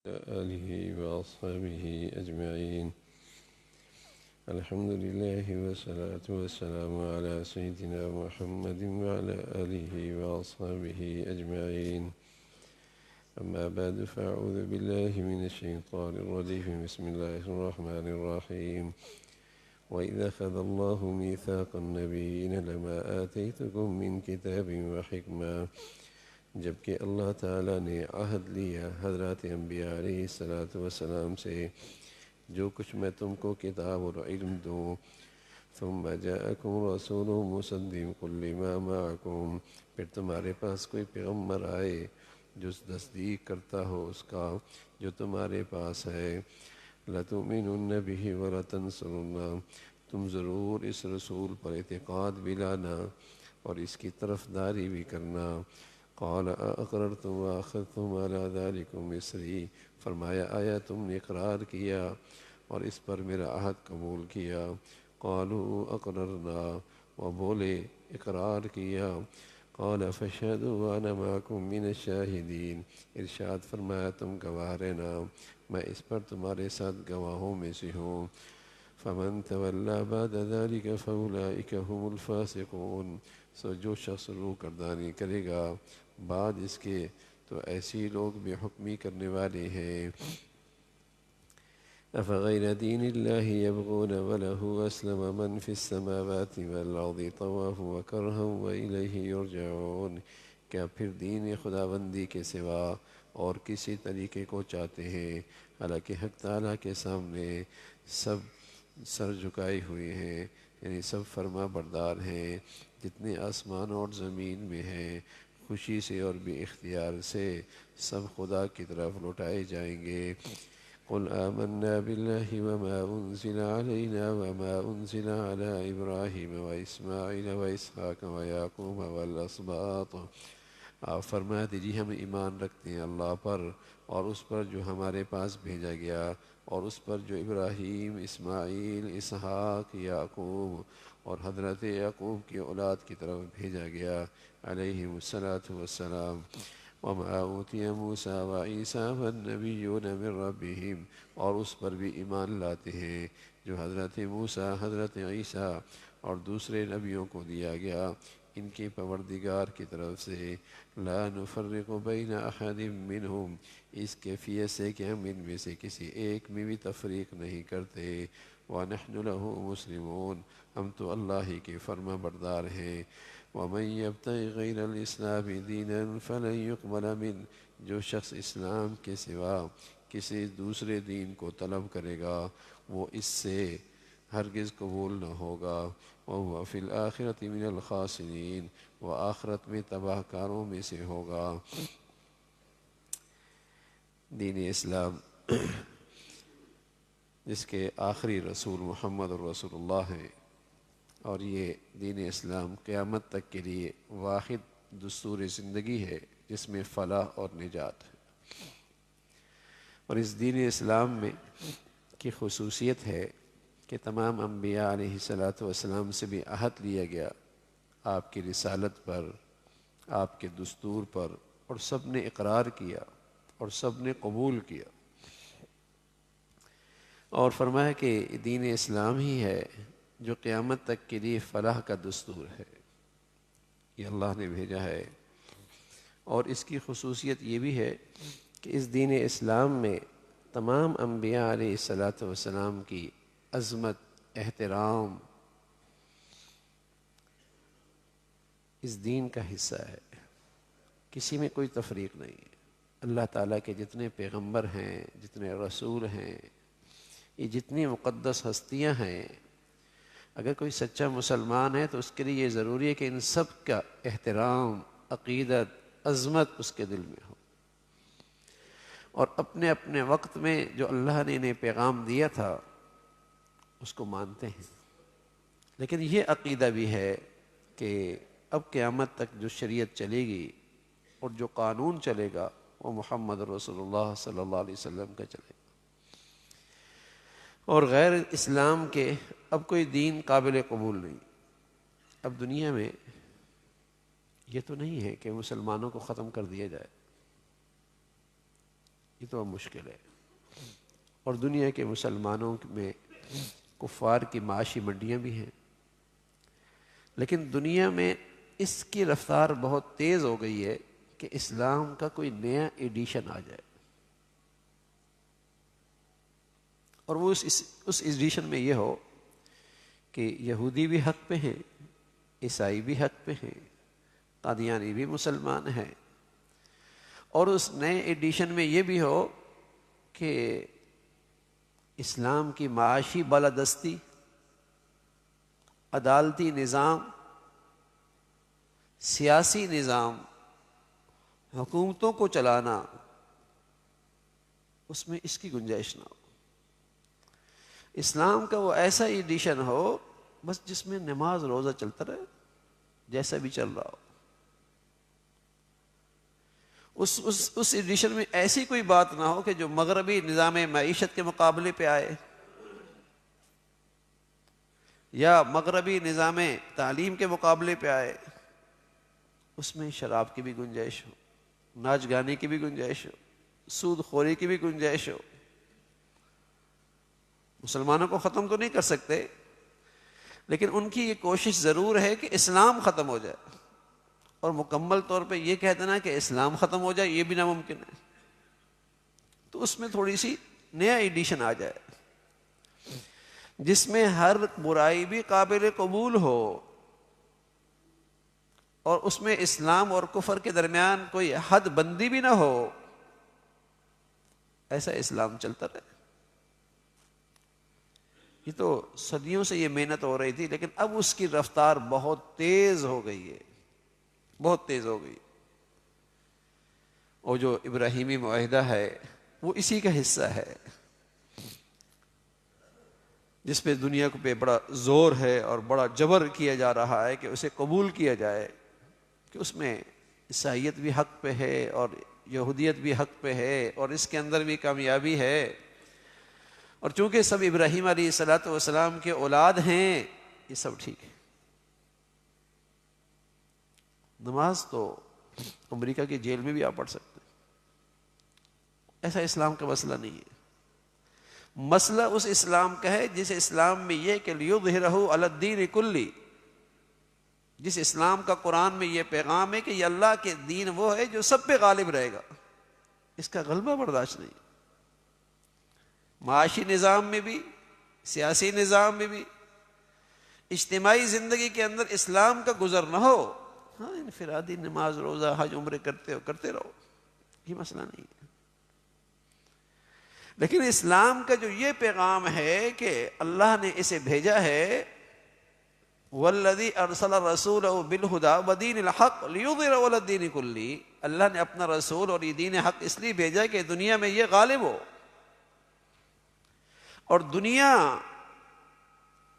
آله وأصحابه أجمعين. الحمد لله والصلاة والسلام على سيدنا محمد وعلى آله وأصحابه أجمعين. أما بعد فأعوذ بالله من الشيطان الرجيم. بسم الله الرحمن الرحيم. وإذ أخذ الله ميثاق النبيين لما آتيتكم من كتاب وحكمة، جبکہ اللہ تعالیٰ نے عہد لیا حضرات انبیاء علیہ الصلاۃ والسلام سے جو کچھ میں تم کو کتاب اور علم دوں. ثم جاءکم رسول مصدق لما معکم، پھر تمہارے پاس کوئی پیغمبر آئے جو تصدیق کرتا ہو اس کا جو تمہارے پاس ہے. لتؤمنن به ولتنصرنہ، تم ضرور اس رسول پر اعتقاد بھی لانا اور اس کی طرفداری بھی کرنا. قال اقررتم واخذتم على ذلكم مصری، فرمایا آیا تم نے اقرار کیا اور اس پر میرا عہد قبول کیا. قالوا اقررنا، وہ بولے اقرار کیا. قال فاشهدوا وانا معكم من الشاہدین، ارشاد فرمایا تم گواہ رہنا، میں اس پر تمہارے ساتھ گواہوں میں سے ہوں. فمن تولى بعد ذلك فأولئك هم الفاسقون، سو جو شخص روح گردانی کرے گا بعد اس کے تو ایسی لوگ بے حکمی کرنے والے ہیں. افغیر دین اللہ یبغون وله اسلم من فی السماوات والارض طوعا وکرها والیہ یرجعون، کیا پھر دین خداوندی کے سوا اور کسی طریقے کو چاہتے ہیں، حالانکہ حق تعالیٰ کے سامنے سب سر جھکائے ہوئے ہیں، یعنی سب فرما بردار ہیں. جتنے آسمان اور زمین میں ہیں خوشی سے اور بے اختیار سے سب خدا کی طرف لوٹائے جائیں گے. قل آمنا باللہ وما انزل علینا وما انزل علی ابراہیم واسماعیل واسحاق ویعقوب والاسباط، آپ فرما دیجیے ہم ایمان رکھتے ہیں اللہ پر اور اس پر جو ہمارے پاس بھیجا گیا اور اس پر جو ابراہیم، اسماعیل، اسحاق، یعقوب اور حضرت یعقوب کی اولاد کی طرف بھیجا گیا علیہم الصلاۃ والسلام. وما اوتی موسیٰ وعیسیٰ والنبیون من ربہم، اور اس پر بھی ایمان لاتے ہیں جو حضرت موسیٰ، حضرت عیسیٰ اور دوسرے نبیوں کو دیا گیا ان کے پروردگار کی طرف سے. لا نفرق بین احد منہم، اس کیفیت سے کہ ہم ان میں سے کسی ایک میں بھی تفریق نہیں کرتے. وَنَحْنُ لَهُ مُسْلِمُونَ، ہم تو اللہ ہی کے فرما بردار ہیں. وَمَن يَبْتَغِ غَيْرَ الْإِسْلَامِ دِينًا فَلَن يُقْبَلَ مِنْهُ، جو شخص اسلام کے سوا کسی دوسرے دین کو طلب کرے گا وہ اس سے ہرگز قبول نہ ہوگا. وَهُوَ فِي الْآخِرَةِ مِنَ الْخَاسِرِينَ، وہ آخرت میں تباہ کاروں میں سے ہوگا. دین اسلام جس کے آخری رسول محمد رسول اللہ ہیں، اور یہ دین اسلام قیامت تک کے لیے واحد دستور زندگی ہے جس میں فلاح اور نجات ہے. اور اس دین اسلام میں کی خصوصیت ہے کہ تمام انبیاء علیہ الصلاۃ والسلام سے بھی عہد لیا گیا آپ کی رسالت پر، آپ کے دستور پر، اور سب نے اقرار کیا اور سب نے قبول کیا. اور فرمایا کہ دین اسلام ہی ہے جو قیامت تک کے لیے فلاح کا دستور ہے، یہ اللہ نے بھیجا ہے. اور اس کی خصوصیت یہ بھی ہے کہ اس دین اسلام میں تمام انبیاء علیہ الصلاۃ والسلام کی عظمت، احترام اس دین کا حصہ ہے، کسی میں کوئی تفریق نہیں ہے. اللہ تعالیٰ کے جتنے پیغمبر ہیں، جتنے رسول ہیں، یہ جتنی مقدس ہستیاں ہیں، اگر کوئی سچا مسلمان ہے تو اس کے لیے یہ ضروری ہے کہ ان سب کا احترام، عقیدت، عظمت اس کے دل میں ہو، اور اپنے اپنے وقت میں جو اللہ نے انہیں پیغام دیا تھا اس کو مانتے ہیں. لیکن یہ عقیدہ بھی ہے کہ اب قیامت تک جو شریعت چلے گی اور جو قانون چلے گا وہ محمد رسول اللہ صلی اللہ علیہ وسلم کا چلے گا، اور غیر اسلام کے اب کوئی دین قابل قبول نہیں. اب دنیا میں یہ تو نہیں ہے کہ مسلمانوں کو ختم کر دیا جائے، یہ تو اب مشکل ہے۔ اور دنیا کے مسلمانوں میں کفار کی معاشی منڈیاں بھی ہیں، لیکن دنیا میں اس کی رفتار بہت تیز ہو گئی ہے کہ اسلام کا کوئی نیا ایڈیشن آ جائے، اور وہ اس ایڈیشن میں یہ ہو کہ یہودی بھی حق پہ ہیں، عیسائی بھی حق پہ ہیں، قادیانی بھی مسلمان ہیں، اور اس نئے ایڈیشن میں یہ بھی ہو کہ اسلام کی معاشی بالادستی، عدالتی نظام، سیاسی نظام، حکومتوں کو چلانا، اس میں اس کی گنجائش نہ ہو۔ اسلام کا وہ ایسا ایڈیشن ہو بس جس میں نماز روزہ چلتا رہے جیسا بھی چل رہا ہو۔ اس ایڈیشن میں ایسی کوئی بات نہ ہو کہ جو مغربی نظام معیشت کے مقابلے پہ آئے، یا مغربی نظام تعلیم کے مقابلے پہ آئے۔ اس میں شراب کی بھی گنجائش ہو، ناچ گانے کی بھی گنجائش ہو، سود خوری کی بھی گنجائش ہو۔ مسلمانوں کو ختم تو نہیں کر سکتے، لیکن ان کی یہ کوشش ضرور ہے کہ اسلام ختم ہو جائے، اور مکمل طور پہ یہ کہہ دینا کہ اسلام ختم ہو جائے یہ بھی ناممکن ہے۔ تو اس میں تھوڑی سی نیا ایڈیشن آ جائے جس میں ہر برائی بھی قابل قبول ہو، اور اس میں اسلام اور کفر کے درمیان کوئی حد بندی بھی نہ ہو، ایسا اسلام چلتا رہے۔ یہ تو صدیوں سے یہ محنت ہو رہی تھی، لیکن اب اس کی رفتار بہت تیز ہو گئی ہے، بہت تیز ہو گئی۔ اور جو ابراہیمی معاہدہ ہے وہ اسی کا حصہ ہے، جس پہ دنیا کو پہ بڑا زور ہے اور بڑا جبر کیا جا رہا ہے کہ اسے قبول کیا جائے، کہ اس میں عیسائیت بھی حق پہ ہے اور یہودیت بھی حق پہ ہے، اور اس کے اندر بھی کامیابی ہے۔ اور چونکہ سب ابراہیم علیہ الصلوۃ والسلام کے اولاد ہیں، یہ سب ٹھیک ہے۔ نماز تو امریکہ کی جیل میں بھی آپ پڑھ سکتے ہیں، ایسا اسلام کا مسئلہ نہیں ہے۔ مسئلہ اس اسلام کا ہے جس اسلام میں یہ کہ لیظہرہ علی الدین کلی، جس اسلام کا قرآن میں یہ پیغام ہے کہ یہ اللہ کے دین وہ ہے جو سب پہ غالب رہے گا، اس کا غلبہ برداشت نہیں۔ معاشی نظام میں بھی، سیاسی نظام میں بھی، اجتماعی زندگی کے اندر اسلام کا گزر نہ ہو۔ ہاں انفرادی نماز روزہ حج عمرے کرتے رہو، یہ مسئلہ نہیں ہے، لیکن اسلام کا جو یہ پیغام ہے کہ اللہ نے اسے بھیجا ہے، والذی ارسل رسولہ بالہدی ودین الحق لیظہرہ علی الدین کلہ، اللہ نے اپنا رسول اور یہ دین حق اس لیے بھیجا کہ دنیا میں یہ غالب ہو، اور دنیا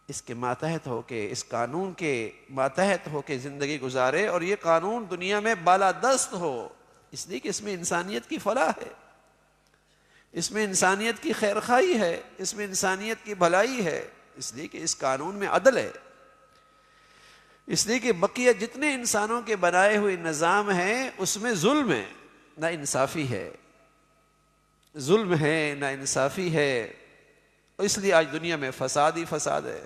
اس کے ماتحت ہو کے، اس قانون کے ماتحت ہو کے زندگی گزارے، اور یہ قانون دنیا میں بالادست ہو، اس لیے کہ اس میں انسانیت کی فلاح ہے، اس میں انسانیت کی خیرخواہی ہے، اس میں انسانیت کی بھلائی ہے، اس لیے کہ اس قانون میں عدل ہے، اس لیے کہ بقیہ جتنے انسانوں کے بنائے ہوئے نظام ہیں اس میں ظلم ہے، نا انصافی ہے، ظلم ہے، نا انصافی ہے، اور اس لیے آج دنیا میں فساد ہی فساد ہے،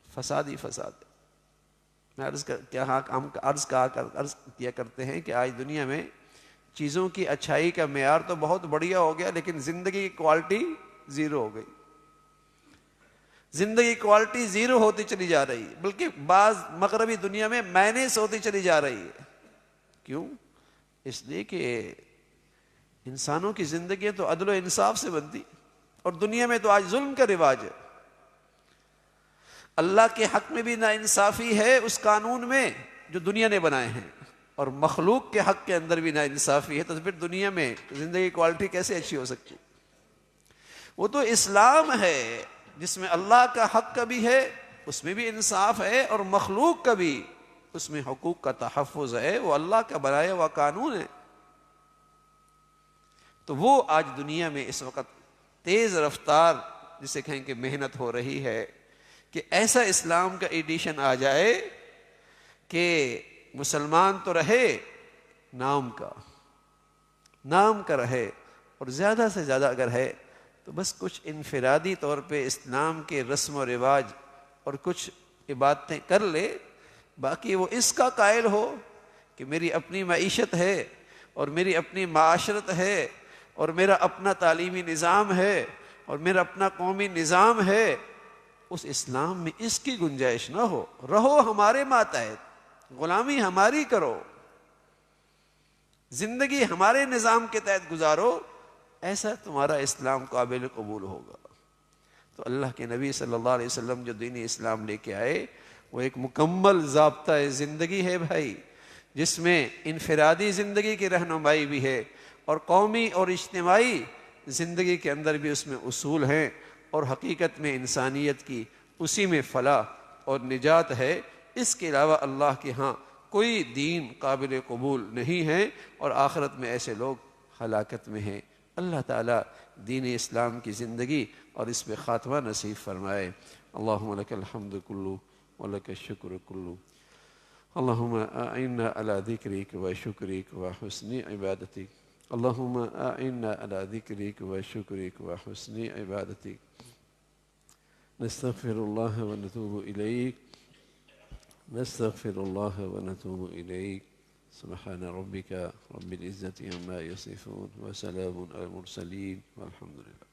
فساد ہی فساد ہے۔ میں عرض کیا کرتے ہیں کہ آج دنیا میں چیزوں کی اچھائی کا معیار تو بہت بڑھیا ہو گیا، لیکن زندگی کی کوالٹی زیرو ہو گئی، زندگی کوالٹی زیرو ہوتی چلی جا رہی ہے، بلکہ بعض مغربی دنیا میں مائنس ہوتی چلی جا رہی ہے۔ کیوں؟ اس لیے کہ انسانوں کی زندگیاں تو عدل و انصاف سے بنتی، اور دنیا میں تو آج ظلم کا رواج ہے۔ اللہ کے حق میں بھی ناانصافی ہے اس قانون میں جو دنیا نے بنائے ہیں، اور مخلوق کے حق کے اندر بھی ناانصافی ہے، تو پھر دنیا میں زندگی کوالٹی کیسے اچھی ہو سکتی؟ وہ تو اسلام ہے جس میں اللہ کا حق کا بھی ہے، اس میں بھی انصاف ہے، اور مخلوق کا بھی اس میں حقوق کا تحفظ ہے، وہ اللہ کا بنایا ہوا قانون ہے۔ تو وہ آج دنیا میں اس وقت تیز رفتار جسے کہیں کہ محنت ہو رہی ہے کہ ایسا اسلام کا ایڈیشن آ جائے کہ مسلمان تو رہے نام کا رہے، اور زیادہ سے زیادہ اگر ہے تو بس کچھ انفرادی طور پہ اسلام کے رسم و رواج اور کچھ عبادتیں کر لے، باقی وہ اس کا قائل ہو کہ میری اپنی معیشت ہے اور میری اپنی معاشرت ہے اور میرا اپنا تعلیمی نظام ہے اور میرا اپنا قومی نظام ہے، اس اسلام میں اس کی گنجائش نہ ہو۔ رہو ہمارے ماتحت، غلامی ہماری کرو، زندگی ہمارے نظام کے تحت گزارو، ایسا تمہارا اسلام قابل قبول ہوگا۔ تو اللہ کے نبی صلی اللہ علیہ وسلم جو دین اسلام لے کے آئے وہ ایک مکمل ضابطۂ زندگی ہے بھائی، جس میں انفرادی زندگی کی رہنمائی بھی ہے اور قومی اور اجتماعی زندگی کے اندر بھی اس میں اصول ہیں، اور حقیقت میں انسانیت کی اسی میں فلاح اور نجات ہے۔ اس کے علاوہ اللہ کے ہاں کوئی دین قابل قبول نہیں ہے، اور آخرت میں ایسے لوگ ہلاکت میں ہیں۔ اللہ تعالیٰ دین اسلام کی زندگی اور اس پہ خاتمہ نصیب فرمائے۔ اللہم لک الحمد کلو ولک الشکر کلو، اللہم اعنا علی ذکرک و شکرک و حسن عبادتک، اللہم اعنا علی ذکرک و شکرک و حسن عبادتک، نستغفر اللہ و نتوب الیک، نستغفر اللہ و نتوب الیک، سبحان ربک رب العزة عما یصفون وسلام علی المرسلین والحمد للہ۔